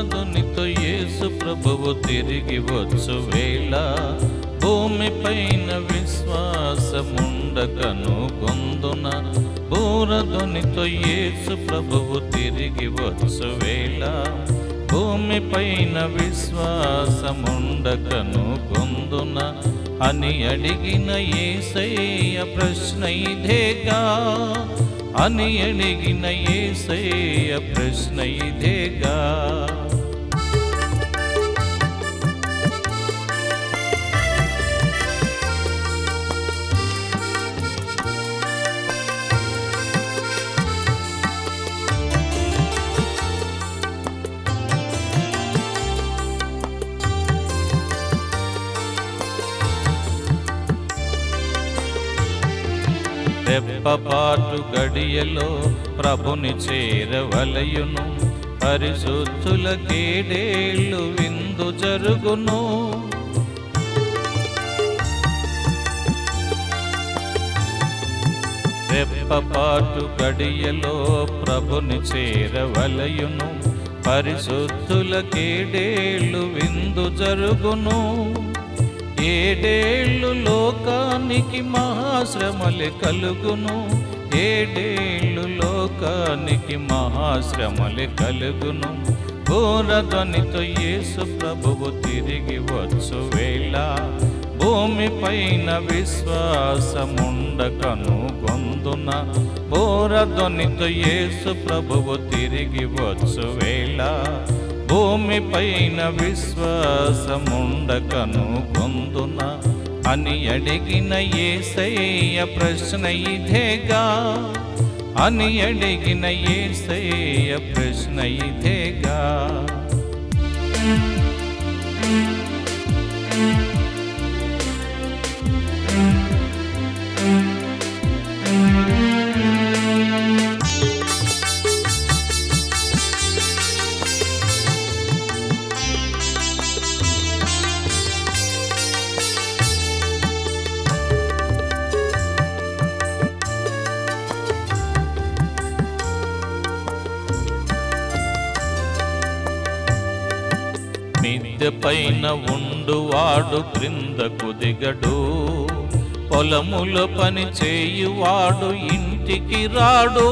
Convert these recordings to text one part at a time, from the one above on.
బూరధ్వనితో యేసు ప్రభువు తిరిగి వచ్చు వేళ భూమిపైన విశ్వాసముండకను గొందున బూరధ్వనితో యేసు ప్రభువు తిరిగి వచ్చు వేళ భూమిపైన విశ్వాసముండకను గొందున అని అడిగిన యేసయ్య ప్రశ్న ఇదేగా అని అడిగిన యేసయ్య ప్రశ్న ఇదేగా రెప్పపాటు గడియలో ప్రభుని చేరవలయును పరిశుద్ధుల కేడేళ్ళు విందు జరుగును రెప్పపాటు గడియలో ప్రభుని చేరవలయును పరిశుద్ధుల కేడేళ్ళు విందు జరుగును ఏడేళ్ళు లోకానికి మహాశ్రమలే కలుగును ఏడేళ్ళు లోకానికి మహాశ్రమలే కలుగును బూరధ్వనితో యేసు ప్రభువు తిరిగి వచ్చు వేళ భూమిపైన విశ్వాసముండకను గొందున బూరధ్వనితో యేసు ప్రభువు తిరిగి వచ్చు వేళ భూమిపైన విశ్వాసముండకను గొందున అని అడిగిన యేసయ్య ప్రశ్న ఇదేగా అని అడిగిన యేసయ్య ప్రశ్న ఇదేగా మిద్దె పైన ఉండువాడు క్రిందకు దిగడు పొలములో పని చేయువాడు ఇంటికి రాడు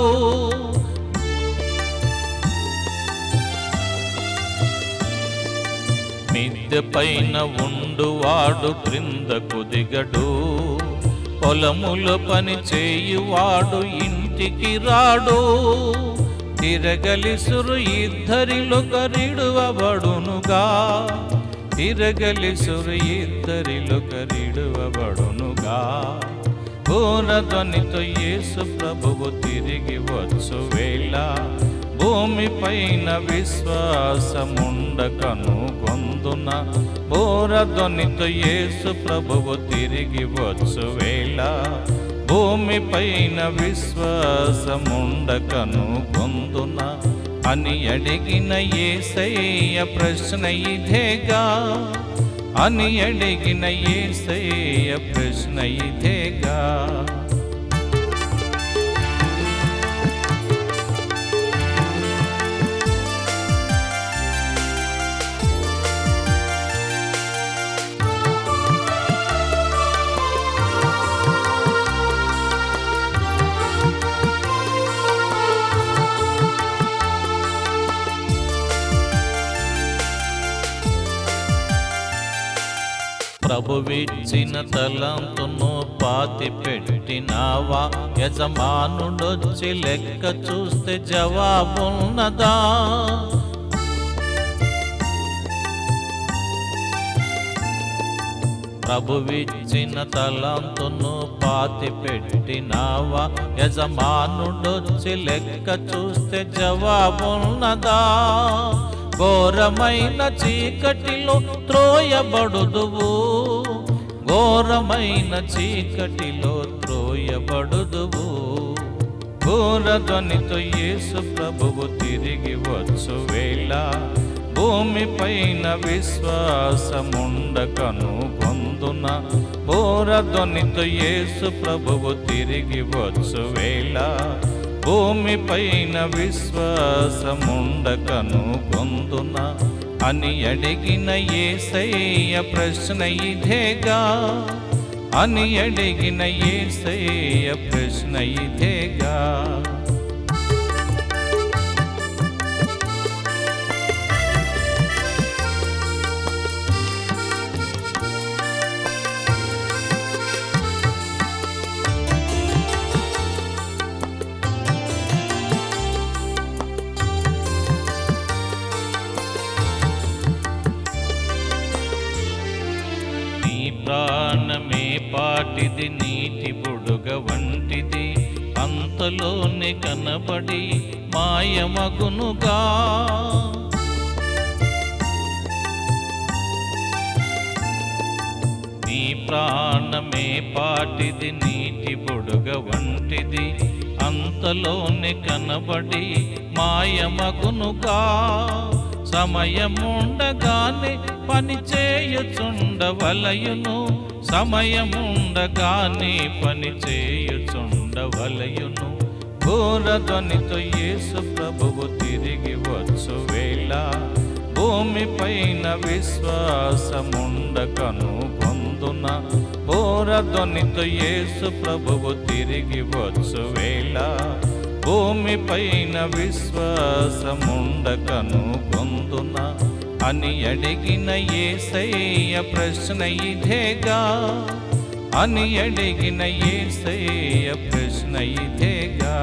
మిద్దె పైన ఉండువాడు క్రిందకు దిగడు పొలములో పని చేయువాడు ఇంటికి రాడు తిరగలిసురు ఇద్దరిలొకరిడువబడునుగా తిరగలిసురు ఇద్దరిలొకరిడువబడునుగా బూరధ్వనితో యేసు ప్రభువు తిరిగి వచ్చు వేళ భూమిపైన విశ్వాసముండకను గొందున బూరధ్వనితో యేసు ప్రభువు తిరిగి వచ్చు వేళ భూమిపైన విశ్వాసముండకను గొందున అని అడిగిన యేసయ్య ప్రశ్న ఇదేగా అని అడిగిన యేసయ్య ప్రశ్న ఇదేగా ప్రభువిచ్చిన తలంతును పాతి పెట్టినావా యజమానుడొచ్చి లెక్క చూస్తే జవాబున్నదా ప్రభువిచ్చిన తలంతును పాతి పెట్టినావా యజమానుడొచ్చి లెక్క చూస్తే జవాబున్నదా ఘోరమైన చీకటిలో త్రోయబడుదువు ఘోరమైన చీకటిలో త్రోయబడుదువు బూరధ్వనితో యేసు ప్రభువు తిరిగి వచ్చు వేళ భూమిపైన విశ్వాసముండకను గొందున బూరధ్వనితో యేసు ప్రభువు తిరిగి వచ్చు వేళ భూమిపైన విశ్వాసముండకను పొందున అని అడిగిన యేసయ్య ప్రశ్న ఇదేగా, అని అడిగిన యేసయ్య ప్రశ్న ఇదేగా. ప్రాణమే పాటిది, నీటి బుడుగ వంటిది, అంతలోనే కనబడి మాయమగునుగా. నీ ప్రాణమే పాటిది, నీటి బుడుగ వంటిది, అంతలోనే కనబడి మాయమగునుగా. సమయముండగానే పని చేయుచుండవలయును, సమయముండగానే పని చేయుచుండవలయును. ఘోరధ్వనితో యేసు ప్రభువు తిరిగి వచ్చు వేళ, భూమిపైన విశ్వాసముండకను పొందున. ఘోరధ్వనితో యేసు ప్రభువు తిరిగి వచ్చు వేళ, భూమిపైన విశ్వాసముండకను పొందున అని అడిగిన యేసయ్య ప్రశ్న ఇదేగా, అని అడిగిన యేసయ్య ప్రశ్న ఇదేగా.